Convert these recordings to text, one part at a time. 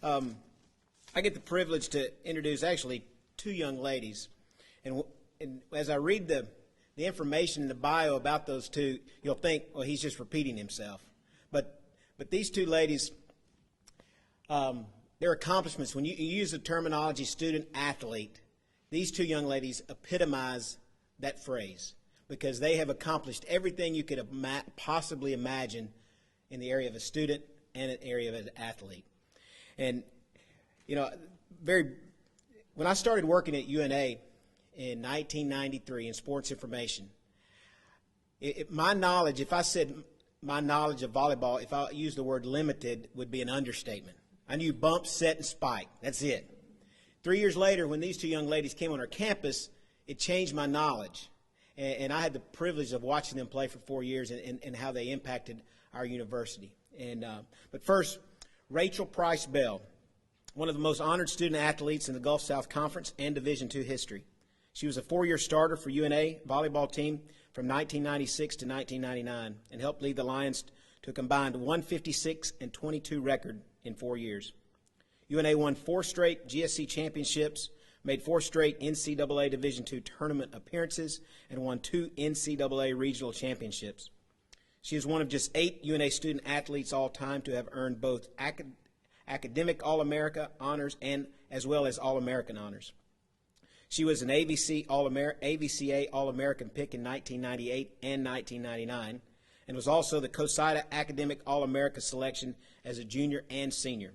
I get the privilege to introduce actually two young ladies. And as I read the information in the bio about those two, you'll think, well, he's just repeating himself. But these two ladies, their accomplishments, when you use the terminology student athlete, these two young ladies epitomize that phrase because they have accomplished everything you could possibly imagine in the area of a student and an area of an athlete. And, you know, when I started working at UNA in 1993 in sports information, my knowledge, if I said my knowledge of volleyball, if I used the word limited, would be an understatement. I knew bump, set, and spike. That's it. 3 years later, when these two young ladies came on our campus, it changed my knowledge. And I had the privilege of watching them play for 4 years and how they impacted our university. But first, Rachel Price Bell, one of the most honored student athletes in the Gulf South Conference and Division II history. She was a 4-year starter for UNA volleyball team from 1996 to 1999 and helped lead the Lions to a combined 156-22 record in 4 years. UNA won 4 straight GSC championships, made 4 straight NCAA Division II tournament appearances, and won 2 NCAA regional championships. She is one of just 8 UNA student athletes all time to have earned both academic All-America honors and as well as All-American honors. She was an AVCA All-American pick in 1998 and 1999, and was also the COSIDA Academic All-America selection as a junior and senior.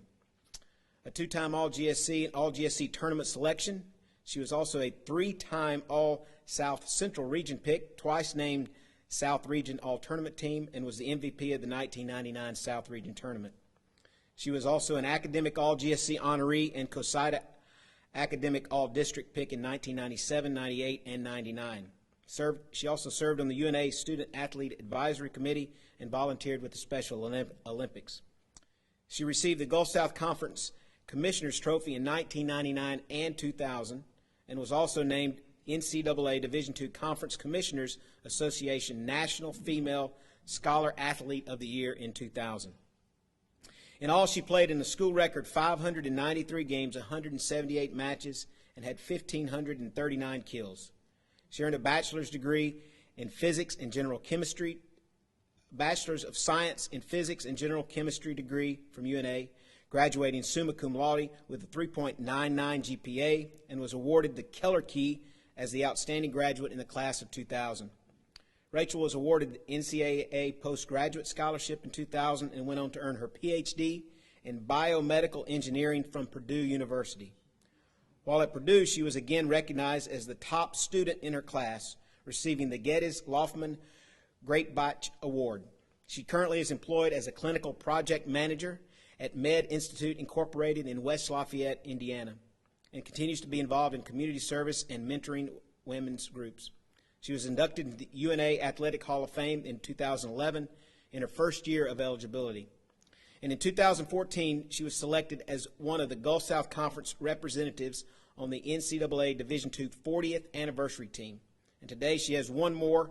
A 2-time All-GSC and All-GSC tournament selection. She was also a 3-time All-South Central Region pick, twice named South Region All-Tournament team, and was the MVP of the 1999 South Region Tournament. She was also an academic All-GSC honoree and COSIDA Academic All-District pick in 1997, 98, and 99. She also served on the UNA Student Athlete Advisory Committee and volunteered with the Special Olympics. She received the Gulf South Conference Commissioner's Trophy in 1999 and 2000 and was also named NCAA Division II Conference Commissioners Association National Female Scholar Athlete of the Year in 2000. In all, she played in a school record 593 games, 178 matches, and had 1,539 kills. She earned a bachelor's degree in physics and general chemistry, bachelor's of science in physics and general chemistry degree from UNA, graduating summa cum laude with a 3.99 GPA, and was awarded the Keller Key as the outstanding graduate in the class of 2000. Rachel was awarded the NCAA Postgraduate Scholarship in 2000 and went on to earn her PhD in biomedical engineering from Purdue University. While at Purdue, she was again recognized as the top student in her class, receiving the Geddes Loffman Great Batch Award. She currently is employed as a clinical project manager at Med Institute Incorporated in West Lafayette, Indiana, and continues to be involved in community service and mentoring women's groups. She was inducted into the UNA Athletic Hall of Fame in 2011 in her first year of eligibility. And in 2014, she was selected as one of the Gulf South Conference representatives on the NCAA Division II 40th anniversary team. And today she has one more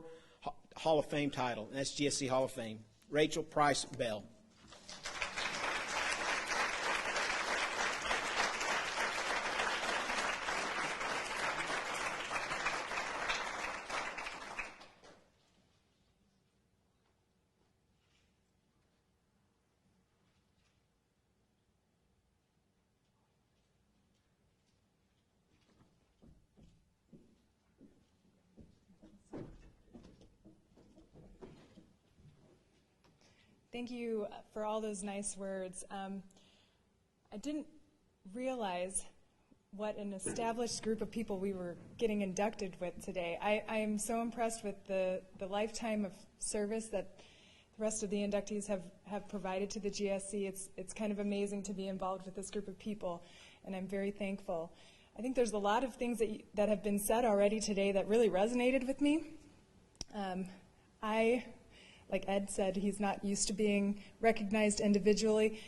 Hall of Fame title, and that's GSC Hall of Fame. Rachel Price Bell. Thank you for all those nice words. I didn't realize what an established group of people we were getting inducted with today. I am so impressed with the lifetime of service that the rest of the inductees have provided to the GSC. It's kind of amazing to be involved with this group of people, and I'm very thankful. I think there's a lot of things that have been said already today that really resonated with me. Like Ed said, he's not used to being recognized individually.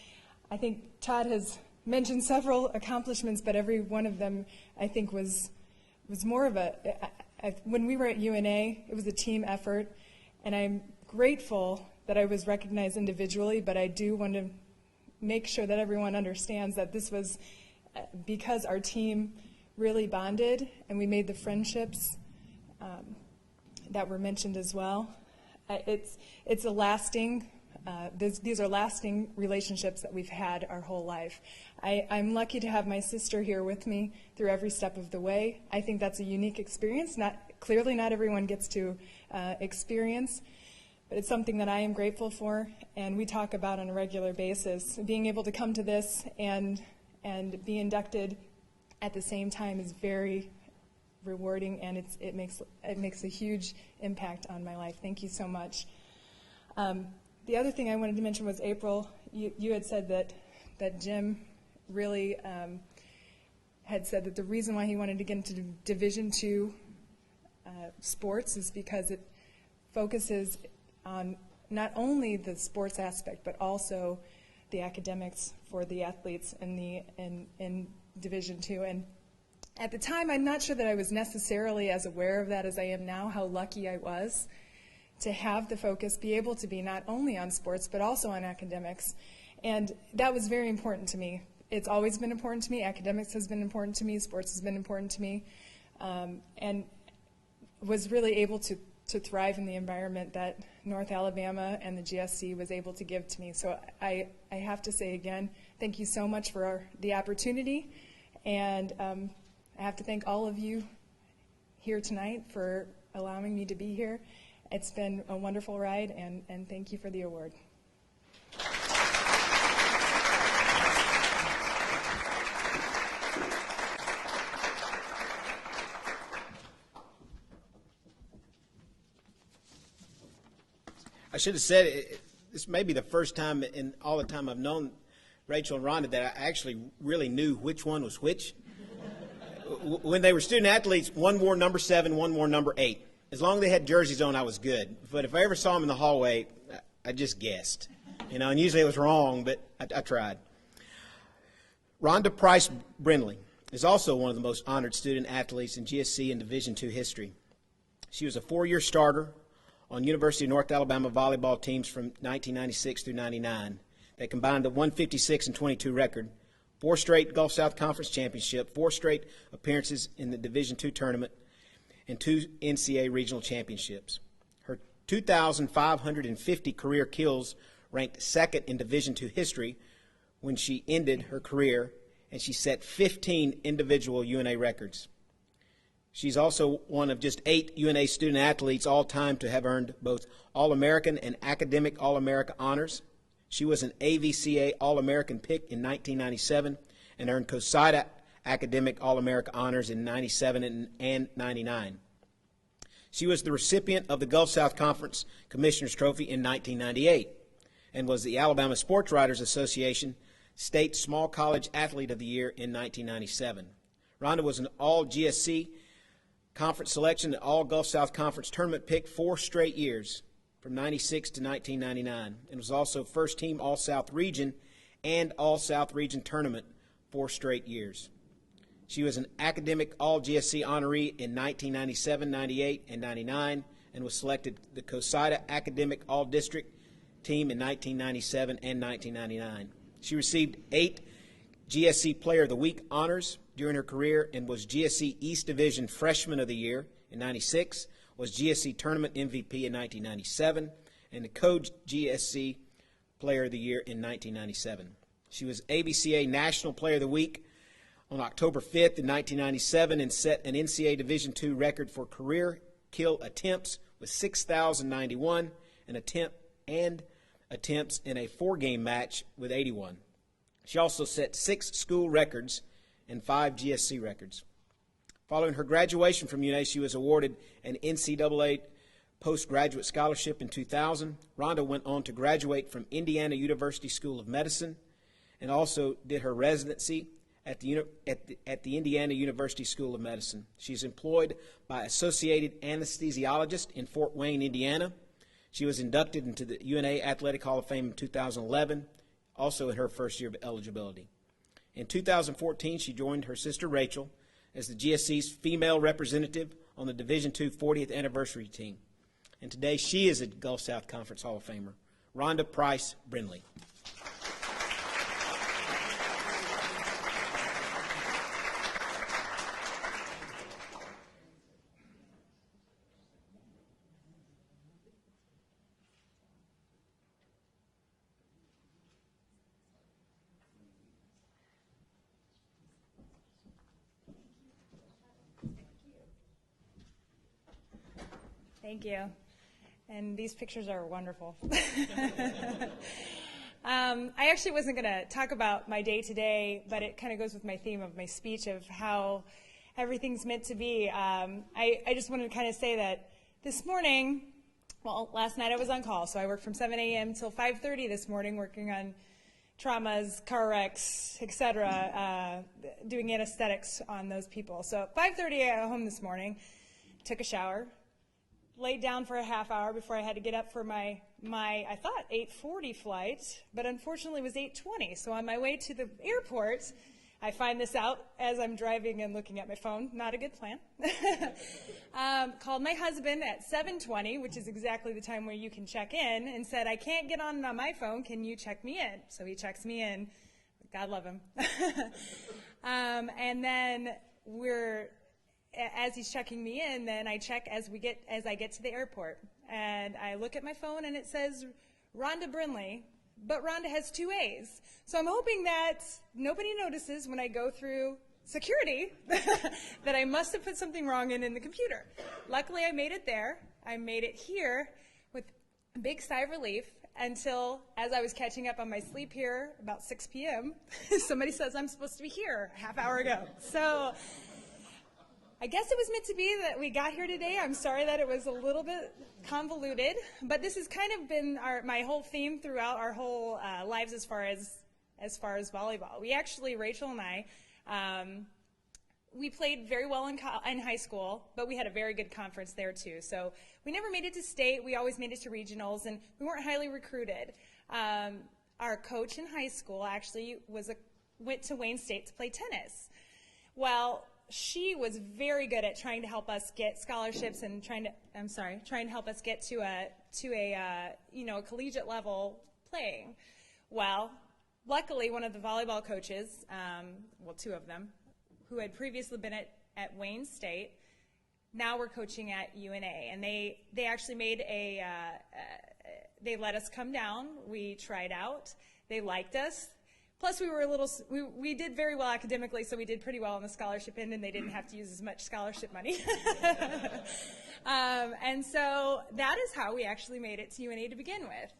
I think Todd has mentioned several accomplishments, but every one of them, I think, was more of when we were at UNA, it was a team effort, and I'm grateful that I was recognized individually, but I do want to make sure that everyone understands that this was because our team really bonded and we made the friendships that were mentioned as well. It's a lasting, these are lasting relationships that we've had our whole life. I'm lucky to have my sister here with me through every step of the way. I think that's a unique experience. Clearly not everyone gets to experience, but it's something that I am grateful for, and we talk about on a regular basis. Being able to come to this and be inducted at the same time is very rewarding, and it makes a huge impact on my life. Thank you so much. The other thing I wanted to mention was, April, you had said that Jim really had said that the reason why he wanted to get into Division II sports is because it focuses on not only the sports aspect, but also the academics for the athletes in Division II. And at the time, I'm not sure that I was necessarily as aware of that as I am now, how lucky I was to have the focus, be able to be not only on sports, but also on academics. And that was very important to me. It's always been important to me. Academics has been important to me. Sports has been important to me. And was really able to thrive in the environment that North Alabama and the GSC was able to give to me. So I have to say again, thank you so much for the opportunity. And I have to thank all of you here tonight for allowing me to be here. It's been a wonderful ride, and thank you for the award. I should have said this may be the first time in all the time I've known Rachel and Ronda that I actually really knew which one was which. When they were student athletes, one wore number 7, one wore number 8. As long as they had jerseys on, I was good. But if I ever saw them in the hallway, I just guessed. And usually it was wrong, but I tried. Ronda Price Brinley is also one of the most honored student athletes in GSC and Division II history. She was a 4-year starter on University of North Alabama volleyball teams from 1996 through 99. They combined a 156 and 22 record, 4 straight Gulf South Conference championship, 4 straight appearances in the Division II tournament, and 2 NCAA regional championships. Her 2,550 career kills ranked second in Division II history when she ended her career, and she set 15 individual UNA records. She's also one of just 8 UNA student athletes all time to have earned both All-American and Academic All-America honors. She was an AVCA All-American pick in 1997 and earned COSIDA Academic All-America honors in 97 and 99. She was the recipient of the Gulf South Conference Commissioner's Trophy in 1998 and was the Alabama Sports Writers Association State Small College Athlete of the Year in 1997. Ronda was an All-GSC Conference selection and All-Gulf South Conference tournament pick 4 straight years, from 96 to 1999, and was also first team All-South Region and All-South Region tournament 4 straight years. She was an academic All-GSC honoree in 1997, 98, and 99, and was selected the COSIDA Academic All-District team in 1997 and 1999. She received 8 GSC Player of the Week honors during her career and was GSC East Division Freshman of the Year in 96, was GSC Tournament MVP in 1997, and the Coach GSC Player of the Year in 1997. She was ABCA National Player of the Week on October 5th in 1997 and set an NCAA Division II record for career kill attempts with 6,091 and attempts in a 4-game match with 81. She also set 6 school records and 5 GSC records. Following her graduation from UNA, she was awarded an NCAA postgraduate scholarship in 2000. Ronda went on to graduate from Indiana University School of Medicine and also did her residency at the Indiana University School of Medicine. She's employed by Associated Anesthesiologist in Fort Wayne, Indiana. She was inducted into the UNA Athletic Hall of Fame in 2011, also in her first year of eligibility. In 2014, she joined her sister Rachel as the GSC's female representative on the Division II 40th anniversary team. And today she is a Gulf South Conference Hall of Famer, Ronda Price Brinley. Thank you. And these pictures are wonderful. I actually wasn't going to talk about my day today, but it kind of goes with my theme of my speech of how everything's meant to be. I just wanted to kind of say that this morning, well, last night I was on call, so I worked from 7 a.m. till 5:30 this morning working on traumas, car wrecks, etc., doing anesthetics on those people. So at 5:30 I got home this morning, took a shower, laid down for a half hour before I had to get up for my I thought 8:40 flight, but unfortunately it was 8:20. So on my way to the airport, I find this out as I'm driving and looking at my phone. Not a good plan. Called my husband at 7:20, which is exactly the time where you can check in, and said, I can't get on my phone. Can you check me in? So he checks me in. God love him. And then as he's checking me in, then I check as I get to the airport. And I look at my phone and it says Ronda Brinley, but Ronda has 2 A's. So I'm hoping that nobody notices when I go through security that I must have put something wrong in the computer. Luckily I made it there. I made it here with a big sigh of relief until, as I was catching up on my sleep here about 6 p.m., somebody says I'm supposed to be here a half hour ago. So I guess it was meant to be that we got here today. I'm sorry that it was a little bit convoluted, but this has kind of been my whole theme throughout our whole lives as far as volleyball. We actually, Rachel and I, we played very well in high school, but we had a very good conference there too. So we never made it to state. We always made it to regionals, and we weren't highly recruited. Our coach in high school actually went to Wayne State to play tennis. Well, she was very good at trying to help us get scholarships and trying to help us get to a collegiate level playing. Well, luckily one of the volleyball coaches, well, 2 of them, who had previously been at Wayne State, now we're coaching at UNA, and they actually made they let us come down. We tried out. They liked us. Plus, we did very well academically, so we did pretty well on the scholarship end, and they didn't have to use as much scholarship money. And so that is how we actually made it to UNA to begin with.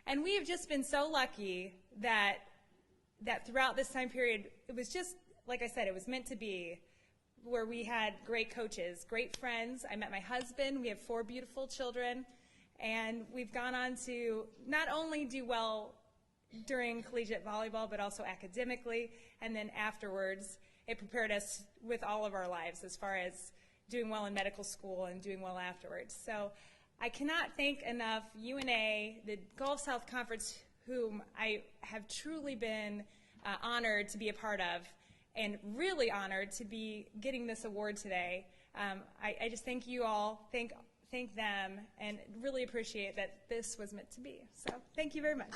And we have just been so lucky that throughout this time period, it was just, like I said, it was meant to be, where we had great coaches, great friends. I met my husband. We have 4 beautiful children, and we've gone on to not only do well during collegiate volleyball, but also academically, and then afterwards, it prepared us with all of our lives as far as doing well in medical school and doing well afterwards. So I cannot thank enough UNA, the Gulf South Conference, whom I have truly been honored to be a part of, and really honored to be getting this award today. I just thank you all, thank them, and really appreciate that this was meant to be. So thank you very much.